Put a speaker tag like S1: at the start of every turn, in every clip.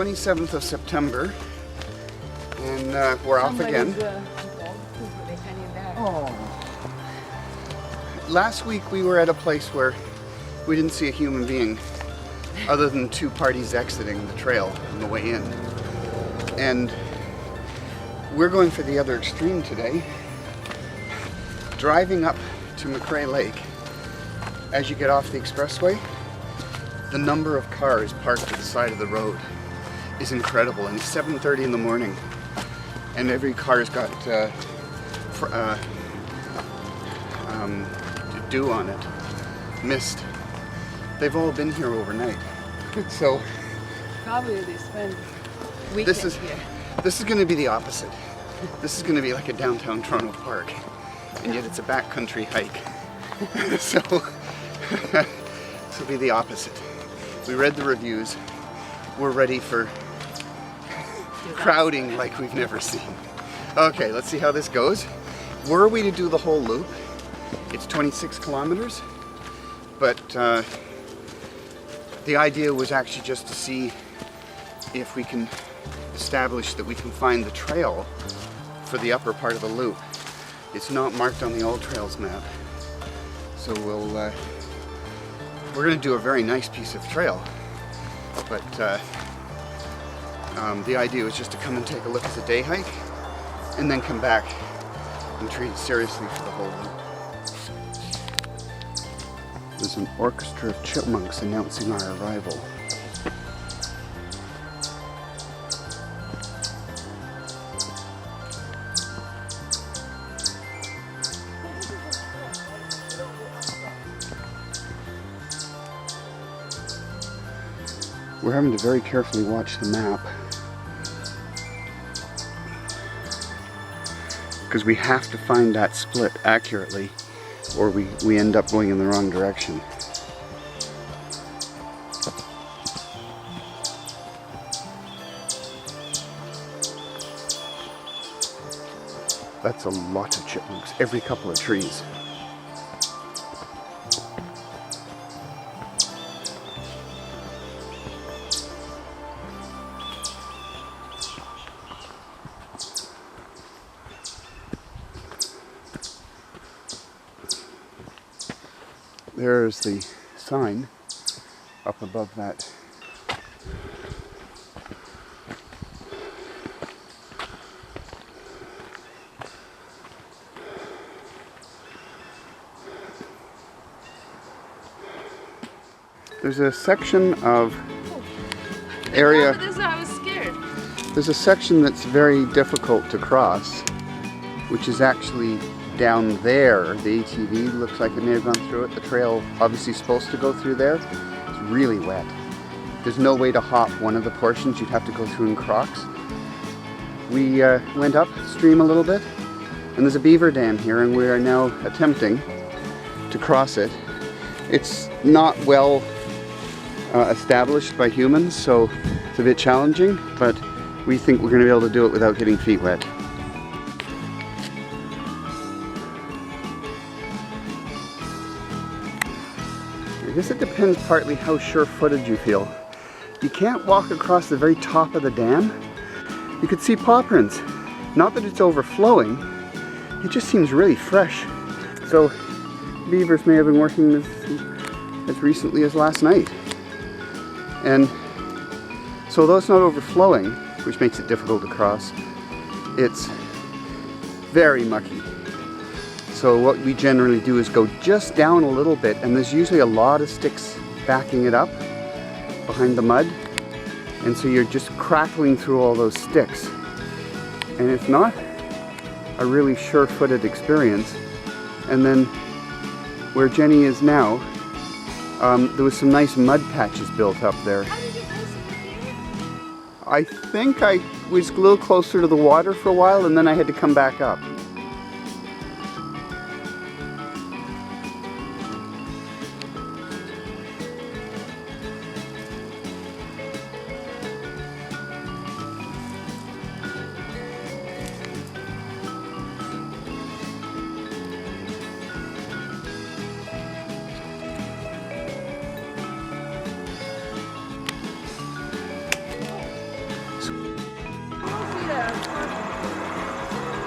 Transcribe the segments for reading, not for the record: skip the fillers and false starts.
S1: 27th of September, and we're off again. Oh. Last week we were at a place where we didn't see a human being other than two parties exiting the trail on the way in. And we're going for the other extreme today. Driving up to McCrae Lake, as you get off the expressway, the number of cars parked at the side of the road is incredible. And it's 7:30 in the morning, and every car's got dew on it, mist. They've all been here overnight. So
S2: probably they spend weekends here.
S1: This is going to be the opposite. This is going to be like a downtown Toronto park, and yet it's a backcountry hike. So this will be the opposite. We read the reviews. We're ready for crowding like we've never seen. Okay, let's see how this goes. Were we to do the whole loop, it's 26 kilometers, but the idea was actually just to see if we can establish that we can find the trail for the upper part of the loop. It's not marked on the All Trails map, so we're going to do a very nice piece of trail, but the idea was just to come and take a look at the day hike and then come back and treat it seriously for the whole loop. There's an orchestra of chipmunks announcing our arrival. We're having to very carefully watch the map because we have to find that split accurately, or we end up going in the wrong direction. That's a lot of chipmunks, every couple of trees. There's the sign up above that. There's a section of area.
S2: I was scared.
S1: There's a section that's very difficult to cross, which is actually down there. The ATV looks like it may have gone through it. The trail obviously is supposed to go through there. It's really wet. There's no way to hop one of the portions. You'd have to go through in Crocs. We went upstream a little bit, and there's a beaver dam here, and we are now attempting to cross it. It's not well established by humans, so it's a bit challenging, but we think we're going to be able to do it without getting feet wet. I guess it depends partly how sure-footed you feel. You can't walk across the very top of the dam. You could see paw prints. Not that it's overflowing, it just seems really fresh. So beavers may have been working as recently as last night. And so though it's not overflowing, which makes it difficult to cross, it's very mucky. So what we generally do is go just down a little bit, and there's usually a lot of sticks backing it up behind the mud, and so you're just crackling through all those sticks. And it's not a really sure-footed experience. And then where Jenny is now, there was some nice mud patches built up there.
S2: How did you go so here?
S1: I think I was a little closer to the water for a while, and then I had to come back up.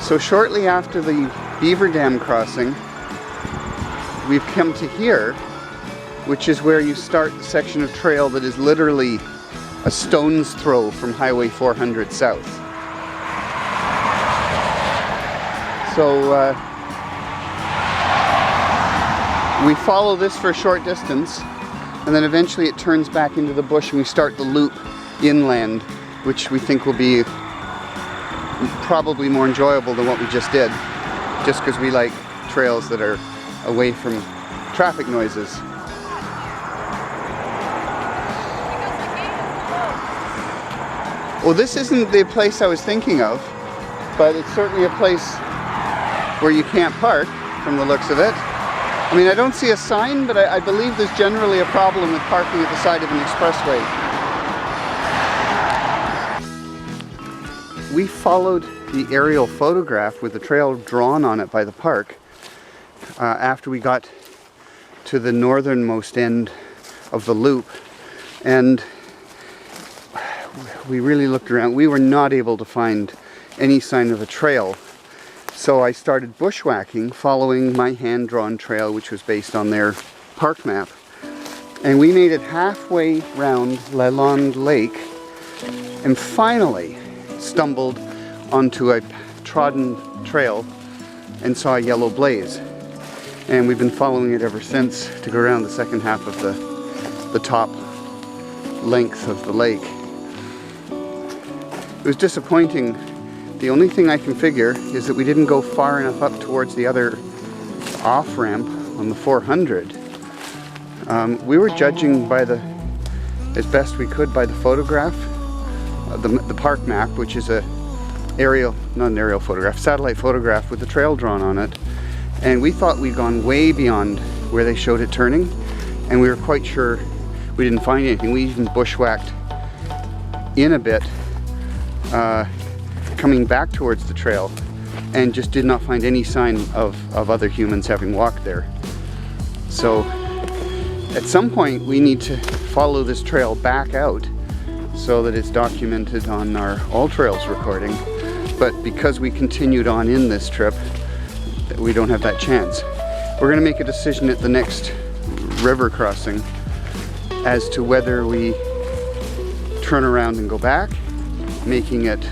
S1: So shortly after the Beaver Dam crossing, we've come to here, which is where you start the section of trail that is literally a stone's throw from Highway 400 south. So we follow this for a short distance, and then eventually it turns back into the bush and we start the loop inland, which we think will be probably more enjoyable than what we just did, just because we like trails that are away from traffic noises. Well, this isn't the place I was thinking of, but it's certainly a place where you can't park from the looks of it. I mean, I don't see a sign, but I believe there's generally a problem with parking at the side of an expressway. We followed the aerial photograph with the trail drawn on it by the park after we got to the northernmost end of the loop, and we really looked around. We were not able to find any sign of a trail. So I started bushwhacking, following my hand-drawn trail, which was based on their park map. And we made it halfway round Macrae Lake and finally stumbled onto a trodden trail and saw a yellow blaze. And we've been following it ever since to go around the second half of the top length of the lake. It was disappointing. The only thing I can figure is that we didn't go far enough up towards the other off-ramp on the 400. We were judging by as best we could by the photograph, the park map, which is not an aerial photograph, satellite photograph with the trail drawn on it. And we thought we'd gone way beyond where they showed it turning, and we were quite sure we didn't find anything. We even bushwhacked in a bit, coming back towards the trail, and just did not find any sign of other humans having walked there. So at some point we need to follow this trail back out so that it's documented on our All Trails recording, but because we continued on in this trip, we don't have that chance. We're going to make a decision at the next river crossing as to whether we turn around and go back, making it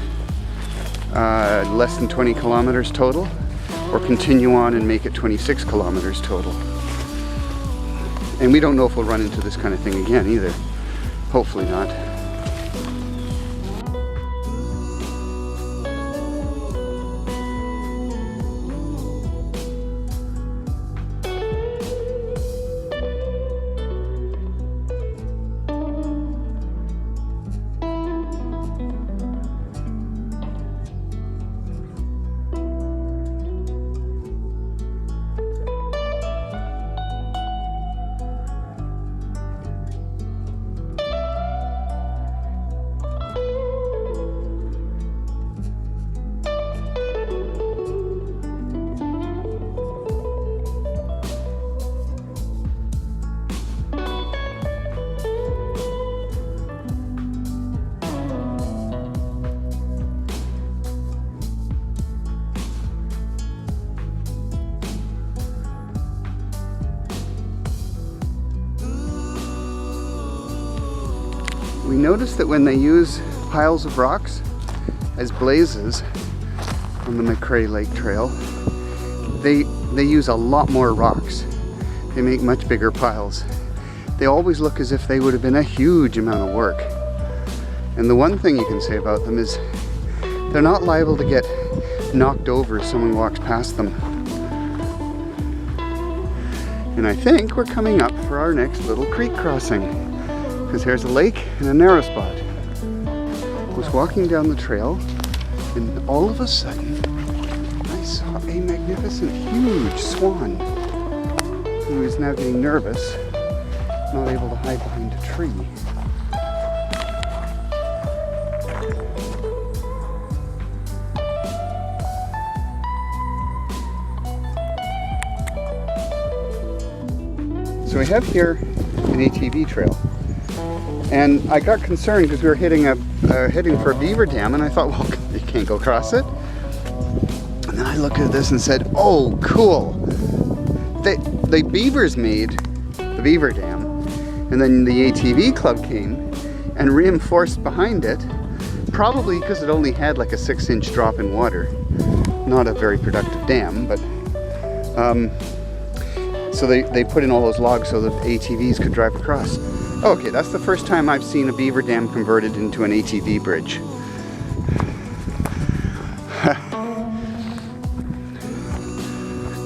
S1: less than 20 kilometers total, or continue on and make it 26 kilometers total. And we don't know if we'll run into this kind of thing again either. Hopefully not. We noticed that when they use piles of rocks as blazes on the McCrae Lake Trail, they use a lot more rocks. They make much bigger piles. They always look as if they would have been a huge amount of work. And the one thing you can say about them is they're not liable to get knocked over if someone walks past them. And I think we're coming up for our next little creek crossing, because here's a lake and a narrow spot. I was walking down the trail, and all of a sudden I saw a magnificent, huge swan who is now getting nervous, not able to hide behind a tree. So we have here an ATV trail, and I got concerned because we were heading for a beaver dam, and I thought, well, you can't go across it. And then I looked at this and said, oh, cool. The Beavers made the Beaver Dam, and then the ATV club came and reinforced behind it, probably because it only had like a 6-inch drop in water. Not a very productive dam, but so they put in all those logs so that ATVs could drive across. Okay, that's the first time I've seen a beaver dam converted into an ATV bridge.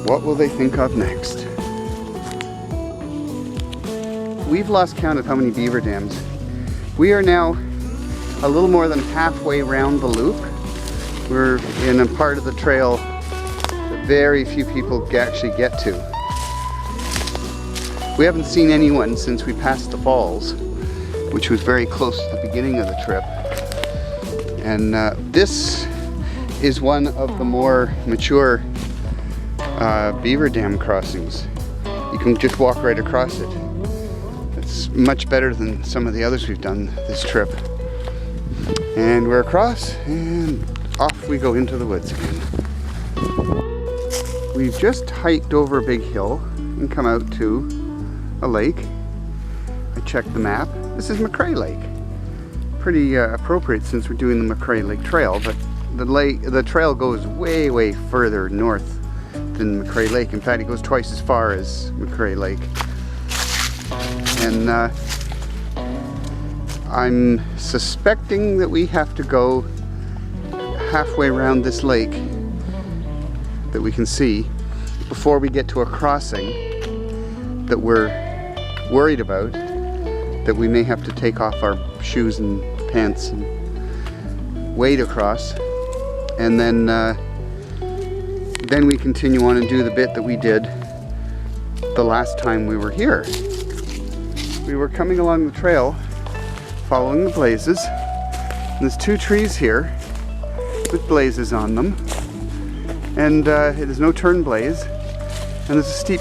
S1: What will they think of next? We've lost count of how many beaver dams. We are now a little more than halfway around the loop. We're in a part of the trail that very few people actually get to. We haven't seen anyone since we passed the falls, which was very close to the beginning of the trip. And this is one of the more mature beaver dam crossings. You can just walk right across it. It's much better than some of the others we've done this trip. And we're across, and off we go into the woods again. We've just hiked over a big hill and come out to a lake. I checked the map. This is McCrae Lake. Pretty appropriate since we're doing the Macrae Lake Trail, but the trail goes way, way further north than McCrae Lake. In fact, it goes twice as far as McCrae Lake. And I'm suspecting that we have to go halfway around this lake that we can see before we get to a crossing that we're worried about, that we may have to take off our shoes and pants and wade across, and then we continue on and do the bit that we did the last time we were here. We were coming along the trail following the blazes, and there's 2 trees here with blazes on them, and it is no turn blaze, and there's a steep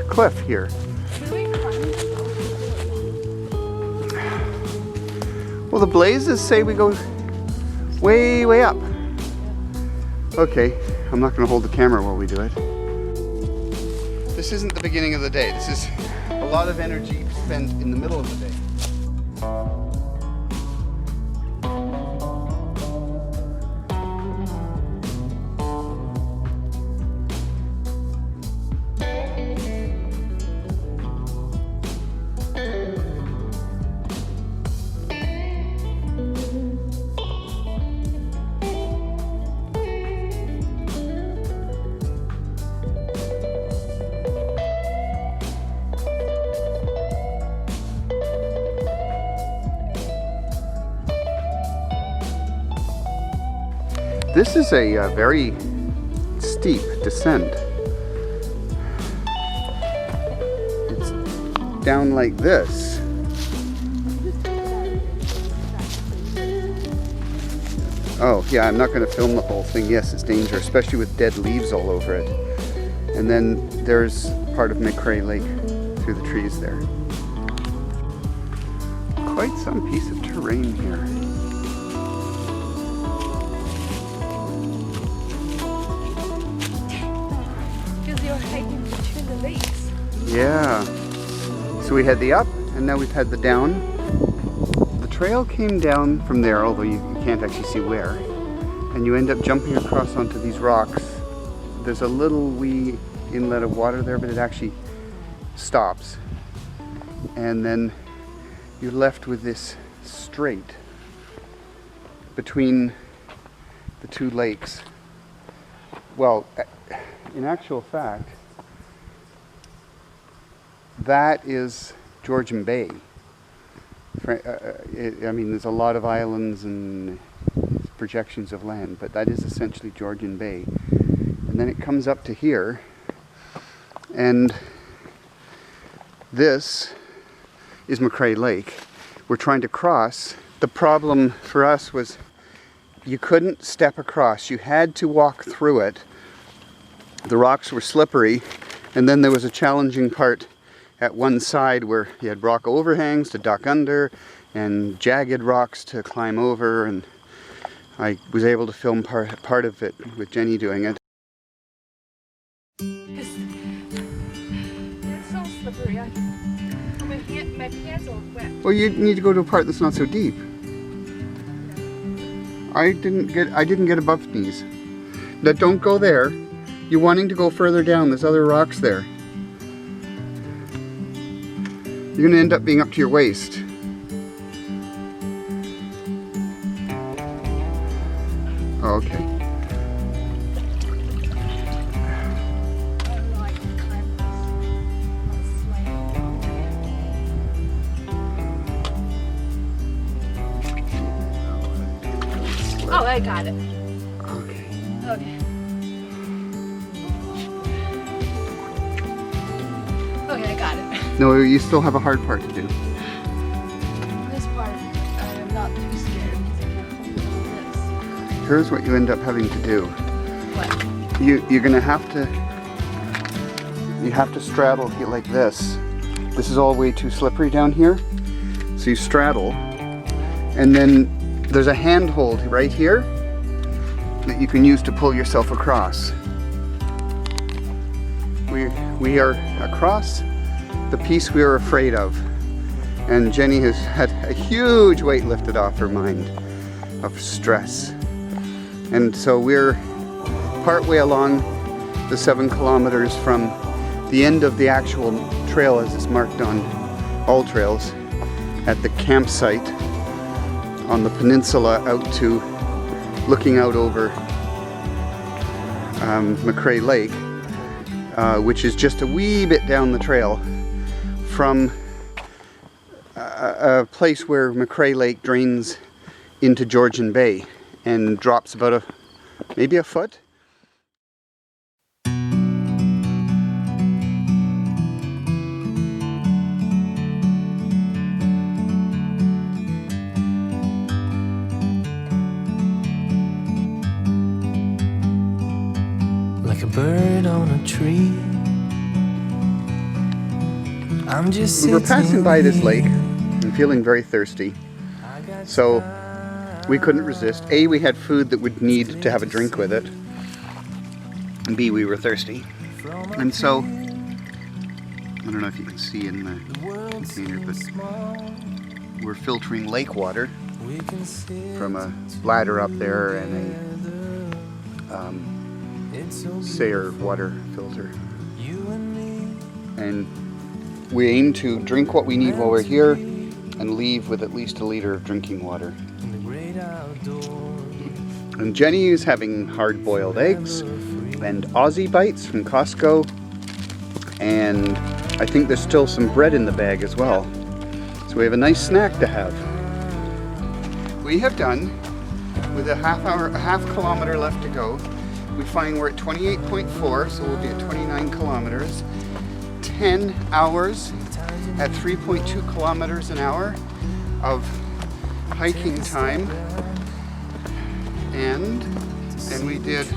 S1: cliff here. Well, the blazes say we go way, way up. Okay, I'm not going to hold the camera while we do it. This isn't the beginning of the day. This is a lot of energy spent in the middle of the day. This is a very steep descent. It's down like this. Oh yeah, I'm not going to film the whole thing. Yes, it's dangerous, especially with dead leaves all over it. And then there's part of McCrae Lake through the trees there. Quite some piece of terrain here.
S2: Hiking between the lakes.
S1: Yeah. So we had the up, and now we've had the down. The trail came down from there, although you can't actually see where. And you end up jumping across onto these rocks. There's a little wee inlet of water there, but it actually stops. And then you're left with this strait between the 2 lakes. Well, in actual fact, that is Georgian Bay. I mean, there's a lot of islands and projections of land, but that is essentially Georgian Bay. And then it comes up to here, and this is McCrae Lake. We're trying to cross. The problem for us was you couldn't step across. You had to walk through it. The rocks were slippery, and then there was a challenging part at one side where you had rock overhangs to duck under and jagged rocks to climb over, and I was able to film part of it with Jenny doing it.
S2: It's so slippery. My pants are wet.
S1: Well, you need to go to a part that's not so deep. I didn't get above knees. Now, don't go there. You're wanting to go further down. There's other rocks there. You're going to end up being up to your waist. Okay.
S2: Oh, I got it.
S1: Okay.
S2: Okay. Okay, I got it.
S1: No, you still have a hard part to do.
S2: This part, I'm not too scared because I can hold on this.
S1: Here's what you end up having to do.
S2: What?
S1: You're gonna have to straddle here like this. This is all way too slippery down here. So you straddle, and then there's a handhold right here that you can use to pull yourself across. We are across the piece we are afraid of. And Jenny has had a huge weight lifted off her mind of stress. And so we're partway along the 7 kilometers from the end of the actual trail as it's marked on all trails at the campsite on the peninsula out to looking out over McCrae Lake, which is just a wee bit down the trail from a place where McCrae Lake drains into Georgian Bay and drops about maybe a foot.
S3: Like a bird on a tree. I'm just
S1: We were passing by this lake and feeling very thirsty, so we couldn't resist. A, we had food that would need to have a drink with it, and B, we were thirsty. And so, I don't know if you can see in the container, but we're filtering lake water from a bladder up there and a Sayer water filter. And we aim to drink what we need while we're here and leave with at least a liter of drinking water. And Jenny is having hard-boiled eggs and Aussie bites from Costco, and I think there's still some bread in the bag as well. So we have a nice snack to have. We have done, with a half kilometer left to go, we find we're at 28.4, so we'll be at 29 kilometers. 10 hours at 3.2 kilometers an hour of hiking time, and we did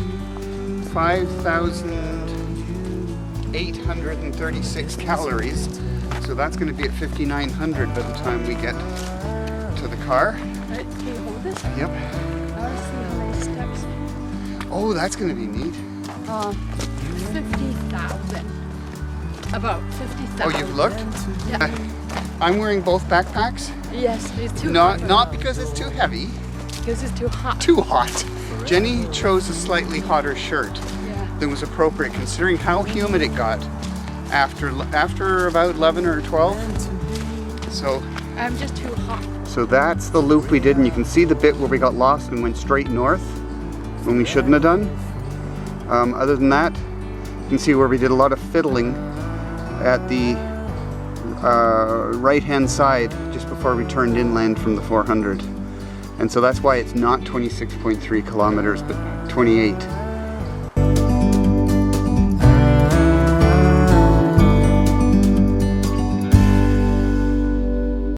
S1: 5,836 calories, so that's going to be at 5,900 by the time we get to the car.
S2: Right, can you hold this?
S1: Yep.
S2: I want to see how many steps.
S1: Oh, that's going to be neat.
S2: 50,000. About 50,000.
S1: Oh, you've looked?
S2: Yeah.
S1: I'm wearing both backpacks.
S2: Yes, it's too hot.
S1: Not because it's too heavy.
S2: Because it's too hot.
S1: Too hot. Jenny chose a slightly hotter shirt than was appropriate, considering how humid it got after about 11 or 12. So
S2: I'm just too hot.
S1: So that's the loop we did, and you can see the bit where we got lost and went straight north when we shouldn't have done. Other than that, you can see where we did a lot of fiddling at the right-hand side just before we turned inland from the 400. And so that's why it's not 26.3 kilometers, but 28.